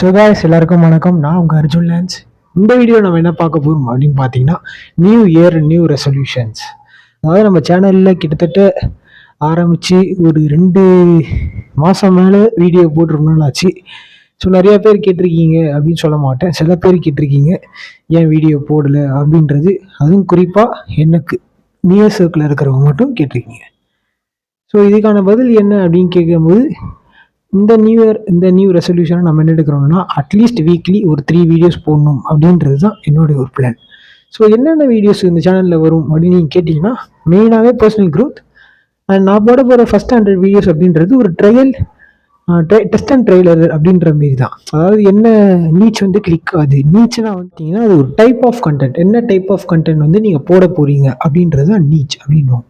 So guys எல்லாருக்கும் வணக்கம். நான் உங்கள் அர்ஜுன் லான்ஸ். இந்த வீடியோ நம்ம என்ன பார்க்க போகிறோம் அப்படின்னு பார்த்தீங்கன்னா, நியூ இயர் நியூ ரெசல்யூஷன்ஸ். அதாவது நம்ம சேனலில் கிட்டத்தட்ட ஆரம்பித்து ஒரு 2 மாதம் மேலே வீடியோ போட்டு ரொம்ப நாள் ஆச்சு. ஸோ நிறையா பேர் கேட்டிருக்கீங்க அப்படின்னு சொல்ல மாட்டேன், சில பேர் கேட்டிருக்கீங்க ஏன் வீடியோ போடலை அப்படின்றது. அதுவும் குறிப்பாக எனக்கு நியர் சர்க்கிளில் இருக்கிறவங்க மட்டும் கேட்டிருக்கீங்க. ஸோ இதுக்கான பதில் என்ன அப்படின்னு கேட்கும்போது, இந்த நியூ ரெசல்யூஷனை நம்ம என்ன எடுக்கிறோம்னா, அட்லீஸ்ட் வீக்லி ஒரு 3 வீடியோஸ் போடணும் அப்படின்றது தான் என்னுடைய ஒரு பிளான். ஸோ என்னென்ன வீடியோஸ் இந்த சேனலில் வரும் அப்படின்னு நீங்கள் கேட்டிங்கன்னா, மெயினாகவே பர்சனல் க்ரோத். அண்ட் நான் போட போகிற ஃபஸ்ட் 100 வீடியோஸ் அப்படின்றது ஒரு டெஸ்ட் அண்ட் ட்ரைலர் அப்படின்ற மாரி தான். அதாவது என்ன நீச் வந்து கிளிக் ஆகுது, நீச்னா வந்துட்டிங்கன்னா அது ஒரு டைப் ஆஃப் கண்டென்ட். என்ன டைப் ஆஃப் கண்டென்ட் வந்து நீங்கள் போட போகிறீங்க அப்படின்றது தான் நீச் அப்படின்வாங்க.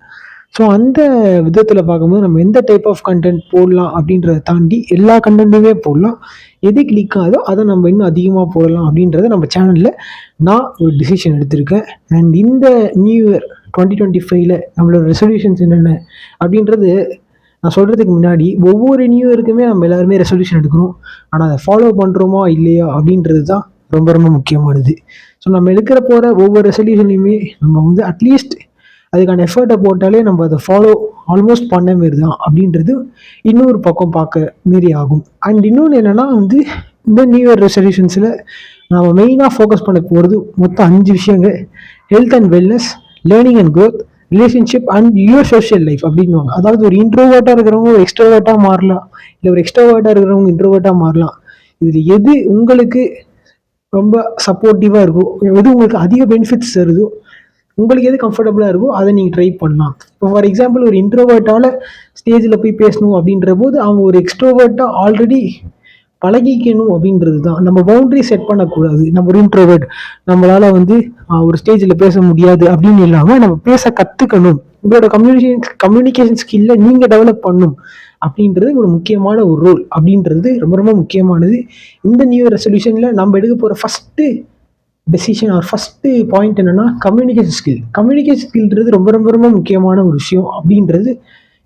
ஸோ அந்த விதத்தில் பார்க்கும்போது நம்ம எந்த டைப் ஆஃப் கண்டென்ட் போடலாம் அப்படின்றத தாண்டி எல்லா கண்டென்ட்டுமே போடலாம். எது கிளிக் ஆகுதோ அதை நம்ம இன்னும் அதிகமாக போடலாம் அப்படின்றத நம்ம சேனலில் நான் ஒரு டிசிஷன் எடுத்திருக்கேன். அண்ட் இந்த நியூ இயர் 2025 நம்மளோட ரெசல்யூஷன்ஸ் என்னென்ன அப்படின்றது நான் சொல்கிறதுக்கு முன்னாடி, ஒவ்வொரு நியூ இயருக்குமே நம்ம எல்லாருமே ரெசல்யூஷன் எடுக்கணும். ஆனால் அதை ஃபாலோ பண்ணுறோமா இல்லையா அப்படின்றது தான் ரொம்ப ரொம்ப முக்கியமானது. ஸோ நம்ம எடுக்கிற போகிற ஒவ்வொரு ரெசல்யூஷன்லையுமே நம்ம வந்து அட்லீஸ்ட் அதுக்கான எஃபர்ட்டை போட்டாலே நம்ம அதை ஃபாலோ ஆல்மோஸ்ட் பண்ண மாரி தான் அப்படின்றது இன்னொரு பக்கம் பார்க்க மாரி ஆகும். அண்ட் இன்னொன்று என்னென்னா வந்து, இந்த நியூ இயர் ரெசல்யூஷன்ஸில் நம்ம மெயினாக ஃபோக்கஸ் பண்ண போகிறது மொத்தம் 5 விஷயங்கள். Health and wellness, learning and growth, relationship and your social life அப்படின்வாங்க. அதாவது ஒரு இன்ட்ரோவர்ட்டாக இருக்கிறவங்க ஒரு எக்ஸ்ட்ரோவர்ட்டாக மாறலாம், இல்லை ஒரு எக்ஸ்ட்ரோவர்ட்டாக இருக்கிறவங்க இன்ட்ரோவர்ட்டாக மாறலாம். இதில் எது உங்களுக்கு ரொம்ப சப்போர்ட்டிவாக இருக்கோ, எது உங்களுக்கு அதிக பெனிஃபிட்ஸ் தருதோ, உங்களுக்கு எது கம்ஃபர்டபுளாக இருக்கோ அதை நீங்கள் ட்ரை பண்ணலாம். இப்போ ஃபார் எக்ஸாம்பிள் ஒரு இன்ட்ரோவர்ட்டால் ஸ்டேஜில் போய் பேசணும் அப்படின்ற போது அவங்க ஒரு எக்ஸ்ட்ரோவர்ட்டாக ஆல்ரெடி பழகிக்கணும் அப்படின்றது தான். நம்ம பவுண்டரி செட் பண்ணக்கூடாது. நம்ம ஒரு இன்ட்ரோவர்ட், நம்மளால் வந்து ஒரு ஸ்டேஜில் பேச முடியாது அப்படின்னு இல்லாமல் நம்ம பேச கற்றுக்கணும். உங்களோட கம்யூனிகேஷன் ஸ்கில்லை நீங்கள் டெவலப் பண்ணணும் அப்படின்றது ஒரு முக்கியமான ஒரு ரோல் அப்படின்றது ரொம்ப ரொம்ப முக்கியமானது. இந்த நியூ ரெசல்யூஷனில் நம்ம எடுக்க போகிற first decision R first point என்னென்னா, கம்யூனிகேஷன் ஸ்கில்ன்றது ரொம்ப ரொம்ப ரொம்ப முக்கியமான ஒரு விஷயம் அப்படின்றது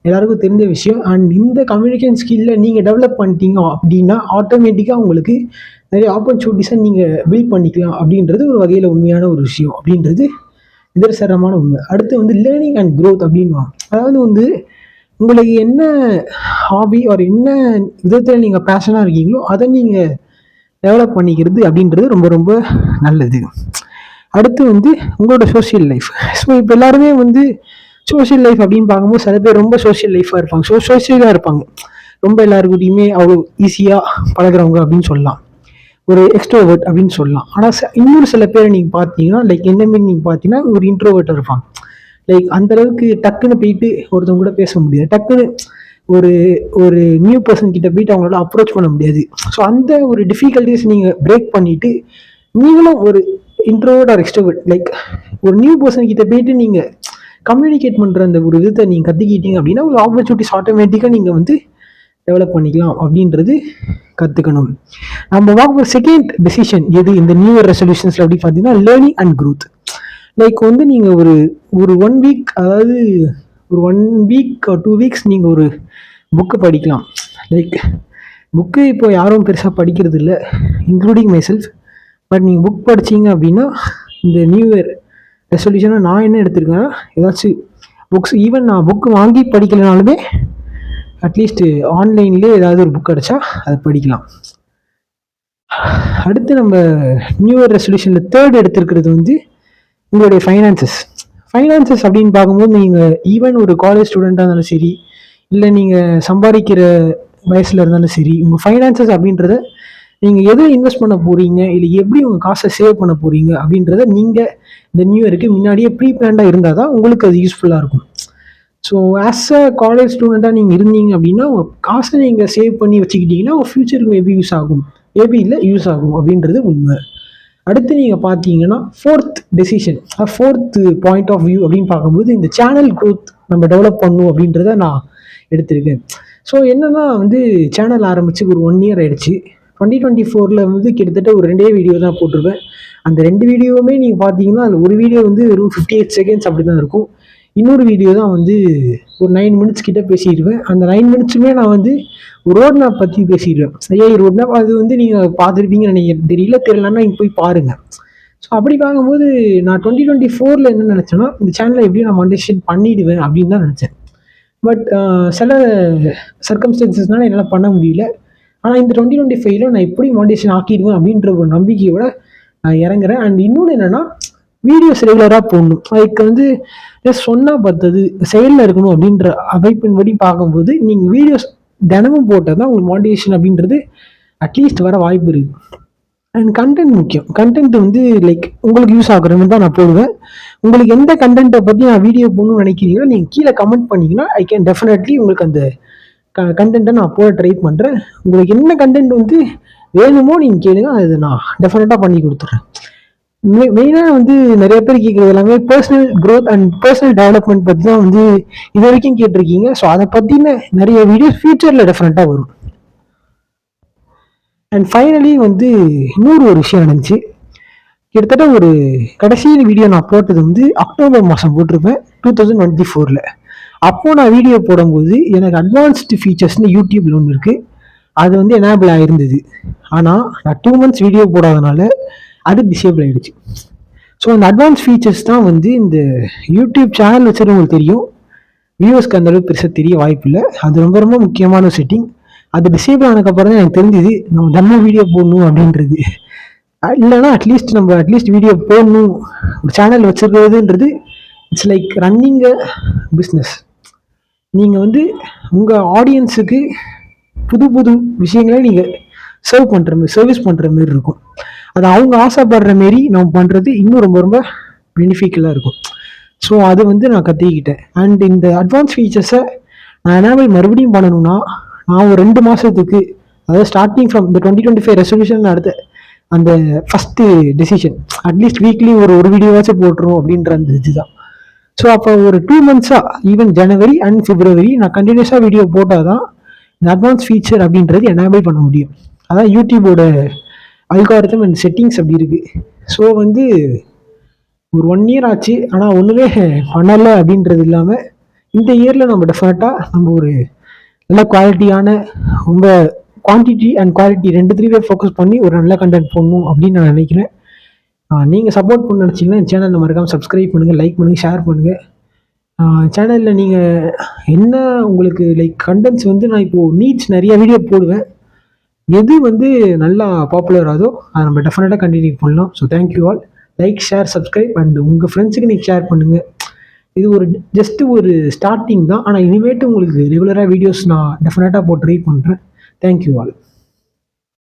எல்லாருக்கும் தெரிஞ்ச விஷயம். அண்ட் இந்த கம்யூனிகேஷன் ஸ்கில்லை நீங்கள் டெவலப் பண்ணிட்டீங்க அப்படின்னா ஆட்டோமேட்டிக்காக உங்களுக்கு நிறைய ஆப்பர்ச்சுனிட்டிஸை நீங்கள் பில்ட் பண்ணிக்கலாம் அப்படின்றது ஒரு வகையில் உண்மையான ஒரு விஷயம் அப்படின்றது நிதர்சனமான உண்மை. அடுத்து வந்து லேர்னிங் அண்ட் க்ரோத் அப்படின்வாங்க. அதாவது வந்து உங்களுக்கு என்ன ஹாபி ஒரு என்ன விதத்தில் நீங்கள் பேஷனாக இருக்கீங்களோ அதை நீங்கள் டெவலப் பண்ணிக்கிறது அப்படின்றது ரொம்ப ரொம்ப நல்லது. அடுத்து வந்து உங்களோட சோஷியல் லைஃப். ஸோ இப்போ எல்லாருமே வந்து சோஷியல் லைஃப் அப்படின்னு பார்க்கும்போது சில பேர் ரொம்ப சோஷியல் லைஃபாக இருப்பாங்க, சோஷியலாக இருப்பாங்க, ரொம்ப எல்லாருக்கிட்டையுமே அவ்வளோ ஈஸியாக பழகிறவங்க அப்படின்னு சொல்லலாம், ஒரு எக்ஸ்ட்ரோவர்ட் அப்படின்னு சொல்லலாம். ஆனால் இன்னொரு சில பேர் நீங்கள் பார்த்தீங்கன்னா, லைக் என்ன மாரி நீங்கள் பார்த்தீங்கன்னா ஒரு இன்ட்ரோவர்ட்டாக இருப்பாங்க. லைக் அந்தளவுக்கு டக்குன்னு போயிட்டு ஒருத்தவங்க கூட பேச முடியாது, டக்குன்னு ஒரு ஒரு நியூ பர்சன் கிட்ட போயிட்டு அவங்களோட அப்ரோச் பண்ண முடியாது. ஸோ அந்த ஒரு டிஃபிகல்ட்டிஸ் நீங்கள் பிரேக் பண்ணிவிட்டு நீங்களும் ஒரு இன்ட்ரோவர்ட் ஆர் எக்ஸ்ட்ரோவர்ட், லைக் ஒரு நியூ பர்சன் கிட்ட போயிட்டு நீங்கள் கம்யூனிகேட் பண்ணுற அந்த ஒரு விதத்தை நீங்கள் கற்றுக்கிட்டீங்க அப்படின்னா ஒரு ஆப்பர்ச்சுனிட்டிஸ் ஆட்டோமேட்டிக்காக நீங்கள் வந்து டெவலப் பண்ணிக்கலாம் அப்படின்றது கற்றுக்கணும். நம்ம பார்க்க செகண்ட் டெசிஷன் எது இந்த நியூ இயர் ரெசல்யூஷன்ஸில் அப்படி பார்த்தீங்கன்னா, லேர்னிங் அண்ட் க்ரோத். லைக் வந்து நீங்கள் ஒரு 1 வீக், அதாவது ஒரு 1 வீக் 2 வீக்ஸ் நீங்கள் ஒரு புக்கு படிக்கலாம். லைக் புக்கு இப்போ யாரும் பெருசாக படிக்கிறது இல்லை, இன்க்ளூடிங் மை செல்ஃப். பட் நீங்கள் புக் படிச்சிங்க அப்படின்னா இந்த நியூ இயர் ரெசல்யூஷனாக நான் என்ன எடுத்திருக்கேன்னா, ஏதாச்சும் புக்ஸ், ஈவன் நான் புக்கு வாங்கி படிக்கலைனாலுமே அட்லீஸ்ட்டு ஆன்லைன்லேயே ஏதாவது ஒரு புக் கிடச்சா அதை படிக்கலாம். அடுத்து நம்ம நியூ இயர் ரெசல்யூஷனில் தேர்ட் எடுத்திருக்கிறது வந்து உங்களுடைய ஃபைனான்சஸ் அப்படின்னு பார்க்கும்போது, நீங்கள் ஈவன் ஒரு காலேஜ் ஸ்டூடெண்ட்டாக இருந்தாலும் சரி, இல்லை நீங்கள் சம்பாதிக்கிற வயசில் இருந்தாலும் சரி, உங்கள் ஃபைனான்சஸ் அப்படின்றத நீங்கள் எதை இன்வெஸ்ட் பண்ண போகிறீங்க, இல்லை எப்படி உங்கள் காசை சேவ் பண்ண போகிறீங்க அப்படின்றத நீங்கள் இந்த நியூ இயருக்கு முன்னாடியே ப்ரீ பிளான்டாக இருந்தால் தான் உங்களுக்கு அது யூஸ்ஃபுல்லாக இருக்கும். ஸோ ஆஸ் அ காலேஜ் ஸ்டூடெண்ட்டாக நீங்கள் இருந்தீங்க அப்படின்னா உங்கள் காசை நீங்கள் சேவ் பண்ணி வச்சுக்கிட்டிங்கன்னா உங்கள் ஃப்யூச்சருக்கு மேபி யூஸ் ஆகும் அப்படின்றது உண்மை. அடுத்து நீங்கள் பார்த்தீங்கன்னா ஃபோர்த் பாயிண்ட் ஆஃப் வியூ அப்படின்னு பார்க்கும்போது, இந்த சேனல் க்ரோத் நம்ம டெவலப் பண்ணணும் அப்படின்றத நான் எடுத்திருக்கேன். ஸோ என்னென்னா வந்து சேனல் ஆரம்பித்து ஒரு 1 இயர் ஆகிடுச்சு. 2024 வந்து கிட்டத்தட்ட ஒரு 2 வீடியோ தான் போட்டிருப்பேன். அந்த 2 வீடியோவுமே நீங்கள் பார்த்தீங்கன்னா அதில் ஒரு வீடியோ வந்து வெறும் 58 செகண்ட்ஸ் அப்படி தான் இருக்கும். இன்னொரு வீடியோ தான் வந்து ஒரு 9 மினிட்ஸ் கிட்ட பேசிடுவேன். அந்த 9 மினிட்ஸுமே நான் வந்து ரோட் மேப் பற்றி பேசிடுவேன். ஏஐ ரோட் மேப் அது வந்து நீங்கள் பார்த்துருப்பீங்கன்னு நினைக்கிறேன். தெரியலன்னா நீங்கள் போய் பாருங்கள். ஸோ அப்படி பார்க்கும்போது நான் 2024 என்ன நினச்சேன்னா, இந்த சேனலை எப்படியும் நான் மானிட்டைசேஷன் பண்ணிடுவேன் அப்படின்னு தான் நினச்சேன். பட் சில சர்க்கம்ஸ்டன்சஸ்னால என்னால் பண்ண முடியல. ஆனால் இந்த 2025 நான் எப்படி மானிட்டைசேஷன் ஆக்கிடுவேன் அப்படின்ற ஒரு நம்பிக்கையோட நான் இறங்குறேன். அண்ட் இன்னொன்று என்னென்னா, வீடியோஸ் ரெகுலராக போடணும். அதுக்கு வந்து சொன்னால் பார்த்தது செயலில் இருக்கணும் அப்படின்ற அமைப்பின்படி பார்க்கும்போது நீங்கள் வீடியோஸ் தினமும் போட்டால் தான் உங்களுக்கு மானிட்டைசேஷன் அப்படின்றது அட்லீஸ்ட் வர வாய்ப்பு இருக்குது. அண்ட் கண்டென்ட் முக்கியம். கண்டென்ட் வந்து லைக் உங்களுக்கு யூஸ் ஆகுறதுன்னு தான் நான் போடுவேன். உங்களுக்கு எந்த கண்டென்ட்டை பற்றி நான் வீடியோ போடணும்னு நினைக்கிறீங்களோ நீங்கள் கீழே கமெண்ட் பண்ணிங்கன்னா ஐ கேன் டெஃபினெட்லி உங்களுக்கு அந்த கண்டென்ட்டை நான் போட ட்ரை பண்ணுறேன். உங்களுக்கு என்ன கண்டென்ட் வந்து வேணுமோ நீங்கள் கேளுங்க, அது நான் டெஃபினட்டாக பண்ணி கொடுத்துட்றேன். மெயினாக வந்து நிறைய பேர் கேட்குறது எல்லாமே personal growth and personal development பற்றி தான் வந்து இது வரைக்கும் கேட்டிருக்கீங்க. ஸோ அதை பற்றின நிறைய வீடியோஸ் ஃபியூச்சரில் டெஃபினட்டாக வரும். அண்ட் ஃபைனலி வந்து இன்னொரு ஒரு விஷயம் நடந்துச்சு. கிட்டத்தட்ட ஒரு கடைசி வீடியோ நான் போட்டது வந்து அக்டோபர் மாதம் போட்டிருப்பேன் 2024. அப்போது நான் வீடியோ போடும்போது எனக்கு அட்வான்ஸ்டு ஃபீச்சர்ஸ்னு யூடியூப்ல ஒன்று இருக்குது, அது வந்து எனேபிள் ஆகிருந்தது. ஆனால் நான் 2 months வீடியோ போடாதனால அது டிசேபிள் ஆகிடுச்சு. ஸோ அந்த அட்வான்ஸ் ஃபீச்சர்ஸ் தான் வந்து இந்த யூடியூப் சேனல் வச்சுருவங்களுக்கு தெரியும், வியூவர்ஸ்க்கு அந்தளவுக்கு பெருசாக தெரிய வாய்ப்பு இல்லை. அது ரொம்ப ரொம்ப முக்கியமான செட்டிங். அது டிசேபிள் ஆனதுக்கப்புறம் தான் எனக்கு தெரிஞ்சுது நம்ம தினமும் வீடியோ போடணும் அப்படின்றது. இல்லைனா அட்லீஸ்ட் வீடியோ போடணும். ஒரு சேனல் வச்சுருக்கிறதுன்றது it's like running a business. நீங்கள் வந்து உங்கள் ஆடியன்ஸுக்கு புது புது விஷயங்களை நீங்கள் சர்வீஸ் பண்ணுற மாரி இருக்கும். அது அவங்க ஆசைப்படுற மாரி நம்ம பண்ணுறது இன்னும் ரொம்ப ரொம்ப பெனிஃபிக்கலாக இருக்கும். ஸோ அது வந்து நான் கற்றுக்கிட்டேன். அண்ட் இந்த அட்வான்ஸ் ஃபீச்சர்ஸை நான் எனேபிள் மறுபடியும் பண்ணணும்னா நான் ஒரு 2 மாதத்துக்கு, அதாவது ஸ்டார்டிங் ஃப்ரம் இந்த 2025 ரெசல்யூஷன் அடுத்த அந்த ஃபஸ்ட்டு டெசிஷன் அட்லீஸ்ட் வீக்லி ஒரு வீடியோவாச்சும் போட்டுரும் அப்படின்ற அந்த இதுதான். ஸோ அப்போ ஒரு 2 months-ஆக ஈவன் ஜனவரி அண்ட் பிப்ரவரி நான் கண்டினியூஸாக வீடியோ போட்டால் தான் இந்த அட்வான்ஸ் ஃபீச்சர் அப்படின்றது எனேபிள் பண்ண முடியும். அதான் யூடியூபோட அல்காரிதம் அண்ட் செட்டிங்ஸ் அப்படி இருக்குது. ஸோ வந்து ஒரு 1 year ஆச்சு, ஆனால் ஒன்றுமே பண்ணலை அப்படின்றது இல்லாமல் இந்த இயரில் நம்ம டெஃபினட்டாக நம்ம ஒரு நல்ல குவாலிட்டியான ரொம்ப குவான்டிட்டி அண்ட் குவாலிட்டி ரெண்டுத்துலேயுமே ஃபோக்கஸ் பண்ணி ஒரு நல்ல கண்டென்ட் போடணும் அப்படின்னு நான் நினைக்கிறேன். நீங்கள் சப்போர்ட் பண்ண நினச்சிங்கன்னா என் சேனலில் மறக்காமல் சப்ஸ்கிரைப் பண்ணுங்கள், லைக் பண்ணுங்கள், ஷேர் பண்ணுங்கள். சேனலில் நீங்கள் என்ன உங்களுக்கு லைக் கண்டென்ட்ஸ் வந்து நான் இப்போது நீட்ஸ் நிறைய வீடியோ போடுவேன். எது வந்து நல்லா பாப்புலர் ஆகுதோ அதை நம்ம டெஃபினட்டாக கண்டினியூ பண்ணலாம். So thank you all. Like, share, subscribe and உங்கள் ஃப்ரெண்ட்ஸுக்கு நீங்கள் ஷேர் பண்ணுங்கள். இது ஒரு ஜஸ்ட்டு ஒரு ஸ்டார்டிங் தான். ஆனால் இனிமேட்டு உங்களுக்கு ரெகுலராக வீடியோஸ் நான் டெஃபினட்டாக போட்டு ட்ரை பண்ணுறேன். Thank you all.